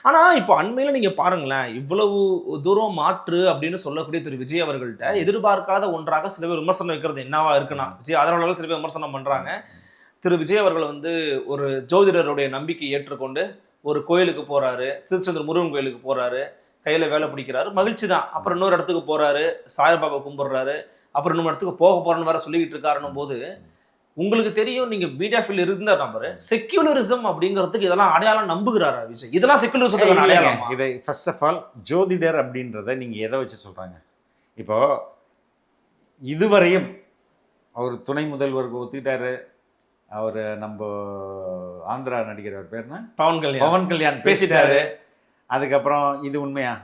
ஆனா இப்போ அண்மையில நீங்க பாருங்களேன், இவ்வளவு தூரம் மாற்று அப்படின்னு சொல்லக்கூடிய திரு விஜய் அவர்கள்ட்ட எதிர்பார்க்காத ஒன்றாக சில பேர் விமர்சனம் வைக்கிறது என்னவா இருக்குன்னா, விஜய் அதனால சில பேர் விமர்சனம் பண்றாங்க. திரு விஜய் அவர்கள் வந்து ஒரு ஜோதிடருடைய நம்பிக்கை ஏற்றுக்கொண்டு ஒரு கோயிலுக்கு போறாரு, திருச்செந்தூர் முருகன் கோயிலுக்கு போறாரு, கையில வேலை பிடிக்கிறாரு, மகிழ்ச்சி தான். அப்புறம் இன்னொரு இடத்துக்கு போறாரு, சாய்பாபா கும்பிடுறாரு, அப்புறம் இன்னொரு இடத்துக்கு போக போறேன்னு வேற சொல்லிக்கிட்டு இருக்காருன்னும் போது உங்களுக்கு தெரியும், நீங்க மீடியா ஃபீல்ட் இருந்த நம்பரு செக்யூலரிசம் அப்படிங்கிறதுக்கு இதெல்லாம் அடையாளம் நம்புகிறாரா விஜய்? இதெல்லாம் செக்யூலரிசம் அடையாளம். இதை ஃபர்ஸ்ட் ஆஃப் ஆல் ஜோதிடர் அப்படின்றத நீங்க எதை வச்சு சொல்றாங்க? இப்போ இதுவரையும் அவர் துணை முதல்வருக்கு ஒத்துக்கிட்டாரு, அவர் நம்ம ஆந்திரா நடிகர் பேர் என்ன, பவன் கல்யாண் பேசிட்டாரு. அதுக்கப்புறம் இது உண்மையா?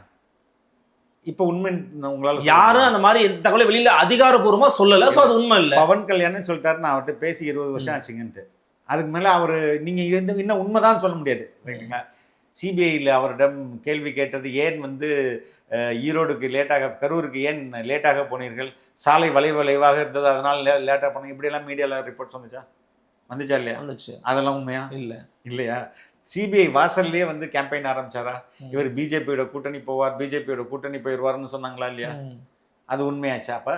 இப்போ உண்மை உங்களால யாரும் அந்த மாதிரி எந்த தகவலை வெளியில அதிகாரப்பூர்வமா சொல்லல. சோ அது உண்மை இல்ல. பவன் கல்யாணம் சொல்லிட்டாரு, நான் அவர்கிட்ட பேசி 20 வருஷம் ஆச்சுங்கன்ட்டு. அதுக்கு மேல அவரு நீங்க இன்னும் உண்மைதான் சொல்ல முடியாது, ரைட்டுங்களா? சிபிஐயில் அவரிடம் கேள்வி கேட்டது, ஏன் வந்து ஈரோடுக்கு லேட்டாக, கரூருக்கு ஏன் லேட்டாக போனீர்கள், சாலை வளைவாக இருந்தது அதனால் லேட்டாக போனீங்க, இப்படியெல்லாம் மீடியாவில் ரிப்போர்ட்ஸ் வந்துச்சா இல்லையா? வந்துச்சு. அதெல்லாம் உண்மையா? இல்லையா? சிபிஐ வாசல்லையே வந்து கேம்பெயின் ஆரம்பிச்சாரா, இவர் பிஜேபியோட கூட்டணி போவார், பிஜேபியோட கூட்டணி போயிடுவார்னு சொன்னாங்களா இல்லையா? அது உண்மையாச்சு. அப்போ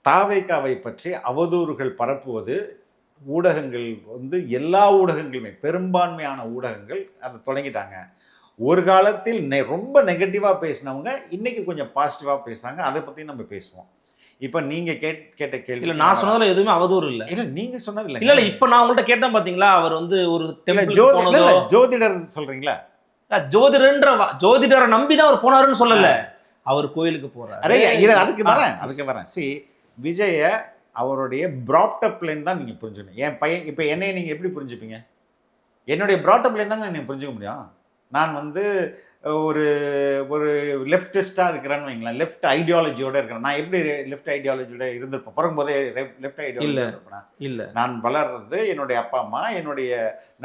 தாவேகாவை பற்றி அவதூறுகள் பரப்புவது ஊடகங்கள் வந்து எல்லா ஊடகங்களுமே, பெரும்பான்மையான ஊடகங்கள் அதை தொடங்கிட்டாங்க. ஒரு காலத்தில் ரொம்ப நெகட்டிவாக பேசினவங்க இன்னைக்கு கொஞ்சம் பாசிட்டிவாக பேசுகிறாங்க. அதை பற்றி நம்ம பேசுவோம். இப்போ நீங்க கேட்ட கேள்வி இல்ல, நான் சொன்னதுல எதுவுமே அவதூறு இல்ல. இல்ல நீங்க சொன்னது இல்ல. இல்ல இப்ப நான் உங்கள்ட்ட கேட்டேன் பாத்தீங்களா, அவர் வந்து ஒரு ஜோதிடர் சொல்றீங்களா? ஜோதிடரை நம்பிதான் அவர் போனாருன்னு சொல்லல, அவர் கோயிலுக்கு போறாரு. அதுக்கு வரேன். சி, விஜய அவருடைய ப்ராப்டப்லேருந்து தான் நீங்க புரிஞ்சுக்கணும். என் பையன் இப்போ என்னைய நீங்க எப்படி புரிஞ்சுப்பீங்க? என்னுடைய ப்ராப்டப்லேருந்து தாங்க நீங்க புரிஞ்சுக்க முடியும். நான் வந்து ஒரு ஒரு லெஃப்டிஸ்டாக இருக்கிறேன்னு வைங்களேன், லெஃப்ட் ஐடியாலஜியோட இருக்கிறேன். நான் எப்படி லெஃப்ட் ஐடியாலஜியோட இருந்திருப்பேன்? பிறகும்போதே லெஃப்ட் ஐடியாலஜி இருப்பேன். இல்லை, நான் வளர்றது என்னுடைய அப்பா அம்மா, என்னுடைய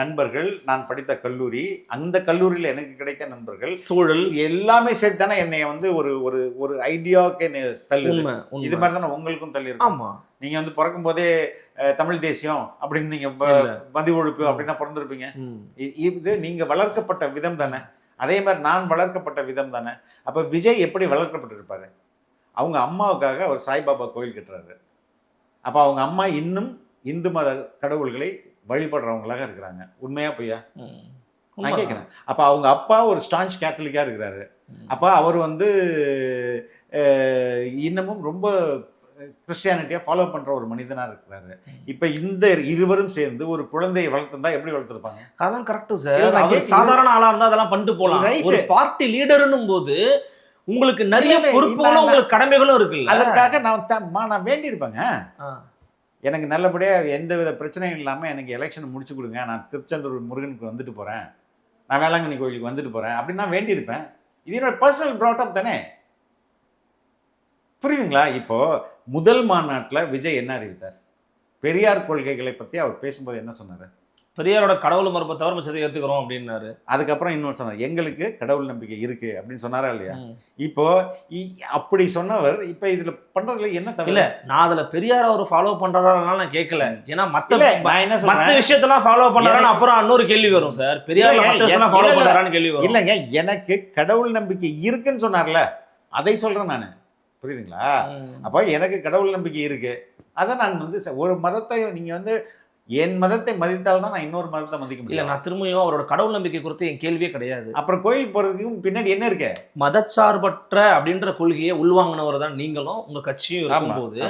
நண்பர்கள், நான் படித்த கல்லூரி, அந்த கல்லூரியில் எனக்கு கிடைத்த நண்பர்கள், சூழல் எல்லாமே சேர்த்து தானே என்னைய வந்து ஒரு ஒரு ஒரு ஐடியாவுக்கு என்னை தள்ளு. இது மாதிரி தானே உங்களுக்கும் தள்ளி இருக்கு. ஆமா, நீங்க வந்து பிறக்கும் போதே தமிழ் தேசியம் அப்படின்னு நீங்க மதி ஒழுப்பு அப்படின்னா பிறந்திருப்பீங்க. இது நீங்க வளர்க்கப்பட்ட விதம் தானே. அதே மாதிரி நான் வளர்க்கப்பட்ட விதம் தானே. அப்போ விஜய் எப்படி வளர்க்கப்பட்டிருப்பாரு? அவங்க அம்மாவுக்காக அவர் சாய்பாபா கோயில் கட்டுறாரு. அப்போ அவங்க அம்மா இன்னும் இந்து மத கடவுள்களை வழிபடுறவங்களாக இருக்கிறாங்க. உண்மையா பொய்யா? நான் கேட்குறேன். அப்போ அவங்க அப்பா ஒரு ஸ்டான்ச் கேத்தலிக்காக இருக்கிறாரு. அப்போ அவர் வந்து இன்னமும் ரொம்ப கிறிஸ்டியானிட்டியை ஃபாலோ பண்ணுற ஒரு மனிதனாக இருக்கிறாரு. இப்போ இந்த இருவரும் சேர்ந்து ஒரு குழந்தையை வளர்த்துருந்தா எப்படி வளர்த்துருப்பாங்க? அதான் கரெக்ட் சார். சாதாரண ஆளாக இருந்தால் அதெல்லாம் பண்ணிட்டு போகலாம். ஒரு பார்ட்டி லீடர்னும் போது உங்களுக்கு நிறைய பொறுப்புகளும் உங்களுக்கு கடமைகளும் இருக்குல்ல. அதற்காக நான் வேண்டியிருப்பேங்க, எனக்கு நல்லபடியாக எந்த வித பிரச்சனையும் இல்லாமல் எனக்கு எலெக்ஷன் முடிச்சு கொடுங்க, நான் திருச்செந்தூர் முருகனுக்கு வந்துட்டு போகிறேன், நான் வேளாங்கண்ணி கோயிலுக்கு வந்துட்டு போகிறேன் அப்படின்னு நான் வேண்டியிருப்பேன். இது என்னோட பர்சனல் ப்ராட்டப் தானே. புரியுதுங்களா? இப்போ முதல் மாநாட்டில் விஜய் என்ன அறிவித்தார்? பெரியார் கொள்கைகளை பற்றி அவர் பேசும்போது என்ன சொன்னார்? பெரியாரோட கடவுள் மறுப்பை தவிர மிச்சத்தை ஏற்றுக்கிறோம் அப்படின்னாரு. அதுக்கப்புறம் இன்னொரு சொன்னார், எங்களுக்கு கடவுள் நம்பிக்கை இருக்கு அப்படின்னு சொன்னாரா இல்லையா? இப்போ அப்படி சொன்னவர் இப்போ இதுல பண்றதுல என்ன தவிர இல்ல, நான் அதுல பெரியார் அவர் ஃபாலோ பண்றாருனால நான் கேட்கல. ஏன்னா மத்த விஷயத்தெல்லாம் ஃபாலோ பண்றாரு. அப்புறம் இன்னொரு கேள்வி வரும் சார், பெரியார் மத்த விஷயம் ஃபாலோ பண்றாரான்னு கேள்வி வரும். இல்லைங்க, எனக்கு கடவுள் நம்பிக்கை இருக்குன்னு சொன்னார்ல, அதை சொல்றேன் நான். புரியுதுங்களா? அப்போ எனக்கு கடவுள் நம்பிக்கை இருக்கு. அதை நான் வந்து ஒரு மதத்தை நீங்க வந்து என் மதத்தை மதித்தால்தான் நான் இன்னொரு மதத்தை மதிக்க முடியும். இல்ல, நான் திரும்பியும் அவரோட கடவுள் நம்பிக்கை குறித்து என் கேள்வியே கிடையாது. அப்புறம் கோயிலுக்கு போறதுக்கு பின்னாடி என்ன இருக்கு? மதச்சார்பற்ற அப்படின்ற கொள்கையை உள்வாங்கினவர் தான் நீங்களும் உங்க கட்சியும் இருக்கும்போது,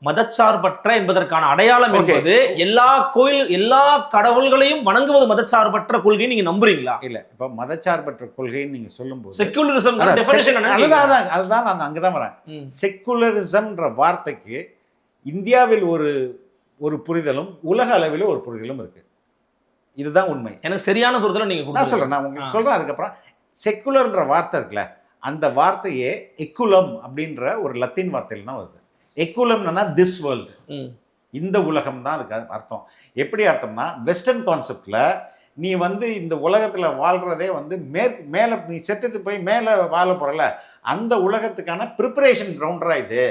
மதச்சார்பற்ற என்பதற்கான அடையாளம் என்பது எல்லா கடவுள்களையும் வணங்குவது மதச்சார்பற்ற கொள்கையை நீங்க நம்புறீங்களா? இல்ல, இப்ப மதச்சார்பற்ற கொள்கைன்னு நீங்க சொல்லும்போது செக்குலரிசம் அதுதான் நான் அங்கதான் வரேன். செக்குலரிசம்ன்ற வார்த்தைக்கு இந்தியாவில் ஒரு புரிதலும் உலக அளவில் ஒரு புரிதலும் இருக்கு. இதுதான் உண்மை. எனக்கு சரியான புரிதலும் நீங்க நான் சொல்றேன், நான் உங்களுக்கு சொல்றேன். அதுக்கப்புறம் செக்குலர்ன்ற வார்த்தை இருக்குல்ல, அந்த வார்த்தையே எக்குலம் அப்படின்ற ஒரு லத்தீன் வார்த்தையில தான் வருது. எக்குலம்னா திஸ் வேர்ல்டு, இந்த உலகம் தான் அதுக்கு அர்த்தம். எப்படி அர்த்தம்னா, வெஸ்டர்ன் கான்செப்ட்ல நீ வந்து இந்த உலகத்துல வாழ்றதே வந்து மேல நீ செத்துட்டு போய் மேல வாழ போறல, அந்த உலகத்துக்கான ப்ரிப்பரேஷன் கிரவுண்டரா இது.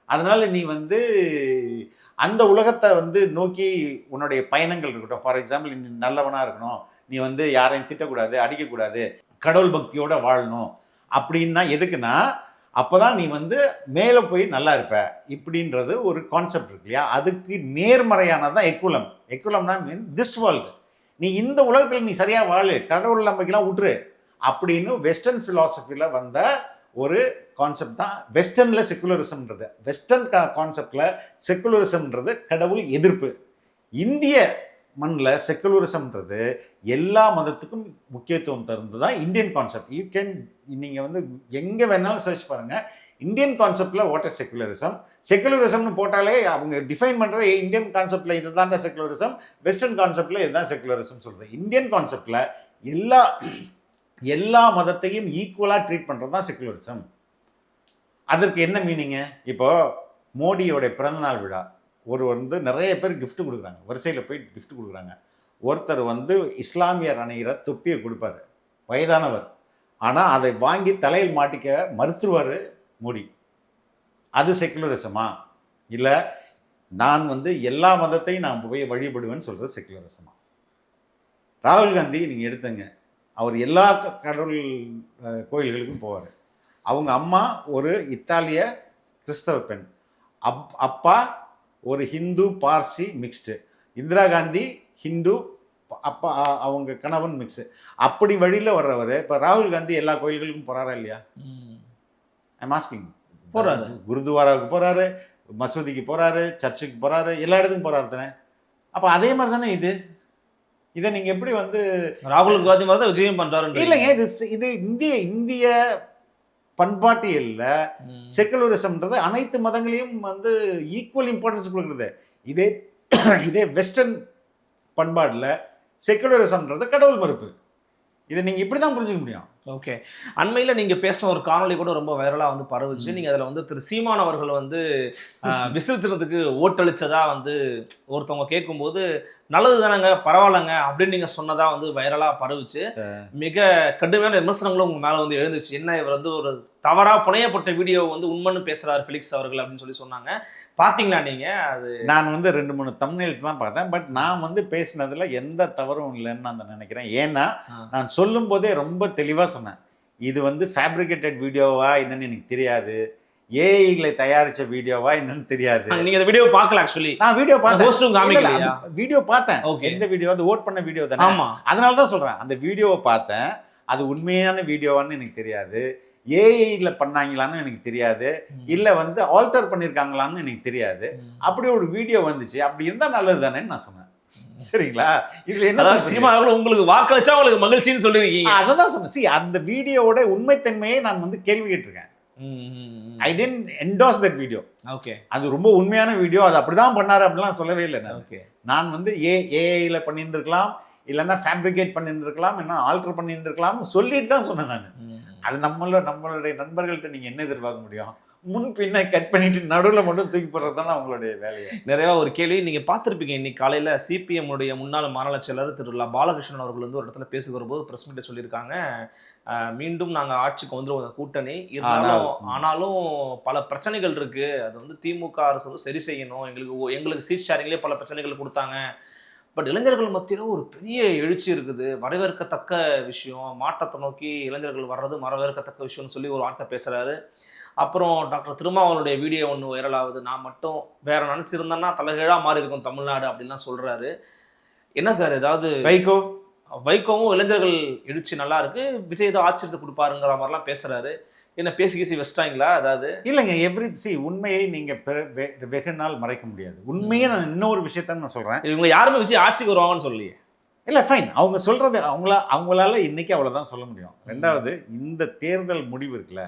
அதனால நீ வந்து அந்த உலகத்தை வந்து நோக்கி உன்னுடைய பயணங்கள் இருக்கட்டும். ஃபார் எக்ஸாம்பிள், நீ நல்லவனா இருக்கணும், நீ வந்து யாரையும் திட்டக்கூடாது, அடிக்கக்கூடாது, கடவுள் பக்தியோட வாழணும் அப்படின்னா எதுக்குன்னா, அப்போதான் நீ வந்து மேலே போய் நல்லா இருப்ப இப்படின்றது ஒரு கான்செப்ட் இருக்கு இல்லையா? அதுக்கு நேர்மறையானதான் எக்குலம். எக்குலம்னா மீன் திஸ் வேர்ல்டு. நீ இந்த உலகத்தில் நீ சரியாக வாழு, கடவுள் நம்பிக்கைலாம் விட்டுரு அப்படின்னு வெஸ்டர்ன் ஃபிலாசபியில் வந்த ஒரு கான்செப்ட் தான் வெஸ்டர்னில் செக்குலரிசம்ன்றது. வெஸ்டர்ன் கான்செப்டில் செக்குலரிசம்ன்றது கடவுள் எதிர்ப்பு. இந்திய மண்ணில் செக்குலரிசம்ன்றது எல்லா மதத்துக்கும் முக்கியத்துவம் தருന്നത് தான் இந்தியன் கான்செப்ட். நீங்கள் வந்து எங்கே வேணாலும் சர்ச் பாருங்கள், இந்தியன் கான்செப்டில் வாட் இஸ் செக்குலரிசம். செக்குலரிசம்னு போட்டாலே அவங்க டிஃபைன் பண்ணுறது இந்தியன் கான்செப்டில் இது தான் செக்குலரிசம், வெஸ்டர்ன் கான்செப்டில் இதுதான் செக்குலரிசம் சொல்கிறது. இந்தியன் கான்செப்டில் எல்லா மதத்தையும் ஈக்குவலாக ட்ரீட் பண்ணுறது தான் செக்குலரிசம். அதற்கு என்ன மீனிங்கு? இப்போ மோடியோடைய பிறந்தநாள் விழா வந்து நிறைய பேர் gift கொடுக்குறாங்க, வரிசையில் போய் gift கொடுக்குறாங்க. ஒருத்தர் வந்து இஸ்லாமியர் அணிகிற தொப்பியை கொடுப்பாரு, வயதானவர். ஆனால் அதை வாங்கி தலையில் மாட்டிக்க மறுத்துருவார் மோடி. அது செக்குலரிசமா? இல்லை நான் வந்து எல்லா மதத்தையும் நான் போய் வழிபடுவேன்னு சொல்கிறது செக்குலரிசமா? ராகுல் காந்தி நீங்கள் எடுத்துங்க, அவர் எல்லா கடவுள் கோயில்களுக்கும் போவார். அவங்க அம்மா ஒரு இத்தாலிய கிறிஸ்தவ பெண், அப்பா ஒரு ஹிந்து பார்சி மிக்ஸ்டு, இந்திரா காந்தி ஹிந்து, அப்பா அவங்க கணவன் மிக்ஸு. அப்படி வழியில் வர்றவர் இப்போ ராகுல் காந்தி எல்லா கோயில்களுக்கும் போகிறாரா இல்லையா? I'm asking. போகிறாரு, குருத்வாராவுக்கு போகிறாரு, மசூதிக்கு போகிறாரு, சர்ச்சுக்கு போகிறாரு, எல்லா இடத்துக்கும் போகிறாரு தானே. அப்போ அதே மாதிரி தானே இதை நீங்கள் எப்படி வந்து ராகுல் காந்தி மாதிரி தான் விஜயம் பண்ணுறாரு? இல்லைங்க, இது இந்திய பண்பாட்டியல்ல செக்குலரிசம்ன்றது அனைத்து மதங்களையும் வந்து ஈக்குவல் இம்பார்ட்டன்ஸ் கொடுக்குறது. இதே வெஸ்டர்ன் பண்பாடில் செக்குலரிசம்ன்றது கடவுள் மறுப்பு. இதை நீங்கள் இப்படி தான் புரிஞ்சுக்க முடியும். ஓகே, அண்மையில் நீங்கள் பேசின ஒரு காணொலி கூட ரொம்ப வைரலாக வந்து பரவுச்சு. நீங்கள் அதில் வந்து திரு சீமான் அவர்கள் வந்து விசிறிச்சதுக்கு ஓட்டளிச்சதா வந்து ஒருத்தவங்க கேட்கும்போது நல்லது தானேங்க, பரவாயில்லைங்க அப்படின்னு நீங்கள் சொன்னதாக வந்து வைரலாக பரவுச்சு. மிக கடுமையான விமர்சனங்களும் உங்கள் மேலே வந்து எழுந்துச்சு. என்ன இவர் வந்து ஒரு தவறாக புனையப்பட்ட வீடியோ வந்து உண்மைன்னு பேசுகிறாரு ஃபிலிக்ஸ் அவர்கள் அப்படின்னு சொல்லி சொன்னாங்க. பார்த்தீங்களா நீங்கள்? அது நான் வந்து 2-3 தம்ப்நெயில்ஸ் தான் பார்த்தேன். பட் நான் வந்து பேசினதில் எந்த தவறும் இல்லைன்னு நான் நினைக்கிறேன். ஏன்னா நான் சொல்லும் போதே ரொம்ப தெளிவாக சொன்னேன், இது வந்து ஃபேப்ரிகேட்டட் வீடியோவா என்னன்னு எனக்கு தெரியாது, ஏஐகளை தயாரிச்ச வீடியோவா என்னன்னு தெரியாது. நீங்க அந்த வீடியோ பார்க்கல? ஆக்சுவலி நான் வீடியோ பார்த்தேன். ஹோஸ்டும் காமிக்கலையா? வீடியோ பார்த்தேன். ஓகே, எந்த வீடியோ? அது ஓட் பண்ண வீடியோ தானே. ஆமா, அதனால தான் சொல்றேன், அந்த வீடியோவை பார்த்தேன். அது உண்மையான வீடியோவான்னு எனக்கு தெரியாது, ஏஐல பண்ணாங்களான்னு எனக்கு தெரியாது, இல்ல வந்து ஆல்டர் பண்ணிருக்காங்களான்னு எனக்கு தெரியாது. அப்படி ஒரு வீடியோ வந்துச்சு. அப்படி இருந்தா நல்லது தானேன்னு நான் சொன்னேன். சரிங்களா? இதுல என்ன சீமா உங்களுக்கு வாக்களிச்சா உங்களுக்கு மகிழ்ச்சின்னு சொல்லிருக்கீங்க. அதான் சொன்னேன். அந்த வீடியோவோட உண்மைத்தன்மையை நான் வந்து கேள்வி கேட்டிருக்கேன். I don't endorse that video. Okay, அது ரொம்ப உண்மையான வீடியோ, அது அப்படிதான் பண்ணாரு அப்படிலாம் சொல்லவே இல்லை. ஓகே, நான் வந்து ஏஐல பண்ணியிருந்திருக்கலாம், இல்லைன்னா ஃபேப்ரிகேட் பண்ணியிருந்திருக்கலாம், என்ன ஆல்டர் பண்ணியிருந்திருக்கலாம்னு சொல்லிட்டு தான் சொன்னேன் நான். அது நம்மளுடைய நண்பர்கள்ட்ட நீங்க என்ன எதிர்பார்க்க முடியும்? முன் பின்ன கட் பண்ணிட்டு நடுவில் மட்டும் தூக்கி போடுறது தானே அவங்களுடைய வேலையை. நிறைய ஒரு கேள்வி நீங்க பார்த்துருப்பீங்க. இன்னைக்கு காலையில சிபிஎம் உடைய முன்னாள் மாநில செயலர் திரு பாலகிருஷ்ணன் அவர்கள் வந்து ஒரு இடத்துல பேசி வரும்போது பிரஸ் மீட்டை சொல்லியிருக்காங்க, மீண்டும் நாங்கள் ஆட்சிக்கு வந்துருவோம் கூட்டணி இருந்தாலும், ஆனாலும் பல பிரச்சனைகள் இருக்கு, அது வந்து திமுக அரசு வந்து சரி செய்யணும், எங்களுக்கு சீட் ஷேரிங்லேயே பல பிரச்சனைகள் கொடுத்தாங்க, பட் இளைஞர்கள் மத்தியில் ஒரு பெரிய எழுச்சி இருக்குது, வரவேற்கத்தக்க விஷயம், மாற்றத்தை நோக்கி இளைஞர்கள் வர்றது வரவேற்கத்தக்க விஷயம்னு சொல்லி ஒரு வார்த்தை பேசுகிறாரு. அப்புறம் டாக்டர் திருமாவளவனுடைய வீடியோ ஒன்று வைரல் ஆகுது, நான் மட்டும் வேற நினச்சிருந்தேன்னா தலைகீழாக மாறி இருக்கும் தமிழ்நாடு அப்படின்லாம் சொல்கிறாரு. என்ன சார், ஏதாவது வைகோவும் இளைஞர்கள் எழுச்சி நல்லா இருக்கு, விஜய் ஏதோ ஆச்சரியத்தை கொடுப்பாருங்கிற மாதிரிலாம் பேசுகிறாரு, என்ன பேசி வச்சிட்டாங்களா? அதாவது இல்லைங்க, உண்மையை நீங்கள் வெகு நாள் மறைக்க முடியாது. உண்மையை நான் இன்னொரு விஷயத்த நான் சொல்கிறேன், இவங்க யாருமே விஜய் ஆட்சிக்கு வருவாங்கன்னு சொல்லி இல்லை, ஃபைன், அவங்க சொல்கிறது அவங்களால இன்னைக்கு அவ்வளோதான் சொல்ல முடியும். ரெண்டாவது, இந்த தேர்தல் முடிவு இருக்குல்ல,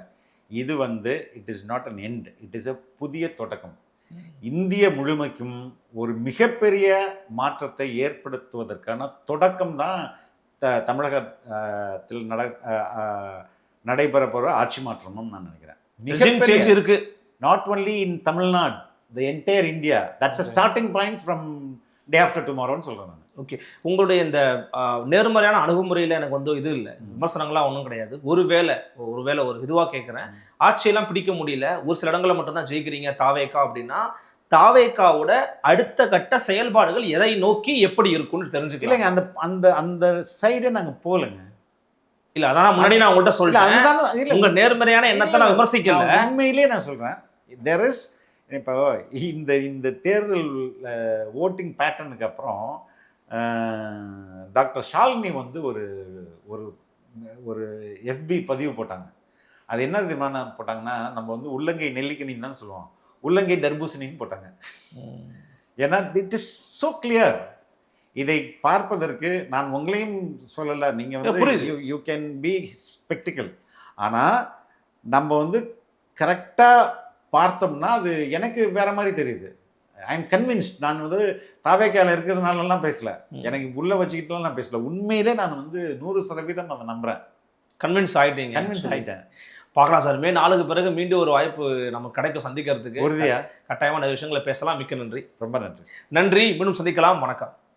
இது வந்து it is not an end, it is a புதிய தொடக்கம். இந்திய முழுமைக்கும் ஒரு மிகப்பெரிய மாற்றத்தை ஏற்படுத்துவதற்கான தொடக்கம் தான் தமிழகத்தில் நடைபெற போகிற ஆட்சி மாற்றம்னு நான் நினைக்கிறேன். இருக்கு not only in Tamil Nadu, the entire India. That's a starting point from day after டுமாரோன்னு சொல்கிறேன் நான். ஓகே, உங்களுடைய இந்த நேர்மறையான அணுகுமுறையில் எனக்கு வந்து இது இல்லை, விமர்சனங்கள்லாம் ஒன்றும் கிடையாது. ஒருவேளை ஒரு இதுவாக கேட்குறேன், ஆட்சியெல்லாம் பிடிக்க முடியல, ஒரு சில இடங்களில் மட்டும்தான் ஜெயிக்கிறீங்க தாவேக்கா அப்படின்னா, தாவேக்காவோட அடுத்த கட்ட செயல்பாடுகள் எதை நோக்கி எப்படி இருக்கும்னு தெரிஞ்சுக்கலாம். இல்லைங்க, அந்த அந்த அந்த சைடே நாங்கள் போகலைங்க. இல்லை, அதான் முன்னாடி நான் உங்கள்கிட்ட சொல்லிட்டேன், உங்க நேர்மறையான எண்ணத்தை நான் விமர்சிக்கல. உண்மையிலேயே நான் சொல்கிறேன், தெர் இஸ் இப்போ இந்த தேர்தல் ஓட்டிங் பேட்டர்னுக்கு அப்புறம் டாக்டர் ஷாலினி வந்து ஒரு ஒரு எஃபி பதிவு போட்டாங்க. அது என்ன விதமான போட்டாங்கன்னா, நம்ம வந்து உள்ளங்கை நெல்லிக்கணின்னு தான் சொல்லுவோம், உள்ளங்கை தர்பூசணின்னு போட்டாங்க. ஏன்னா இட் இஸ் ஸோ கிளியர். இதை பார்ப்பதற்கு நான் உங்களையும் சொல்லலை, நீங்கள் வந்து யூ கேன் பி ஸ்பெக்டிக்கல், ஆனால் நம்ம வந்து கரெக்டாக பார்த்தோம்னா அது எனக்கு வேற மாதிரி தெரியுது. I am convinced. நான் வந்து தாவேக்கால இருக்கிறதுனாலலாம் பேசல, எனக்கு உள்ள வச்சுக்கிட்டுலாம் நான் பேசல, உண்மையிலே நான் வந்து 100% அதை நம்புறேன். கன்வின்ஸ் ஆயிட்டீங்க. கன்வின்ஸ் ஆயிட்டேன். பார்க்கலாம் சார். மே 4க்கு பிறகு மீண்டும் ஒரு வாய்ப்பு நமக்கு கிடைக்கும் சந்திக்கிறதுக்கு. உறுதியா கட்டாயமான விஷயங்களை பேசலாம். மிக்க நன்றி. ரொம்ப நன்றி. நன்றி. மீண்டும் சந்திக்கலாம். வணக்கம்.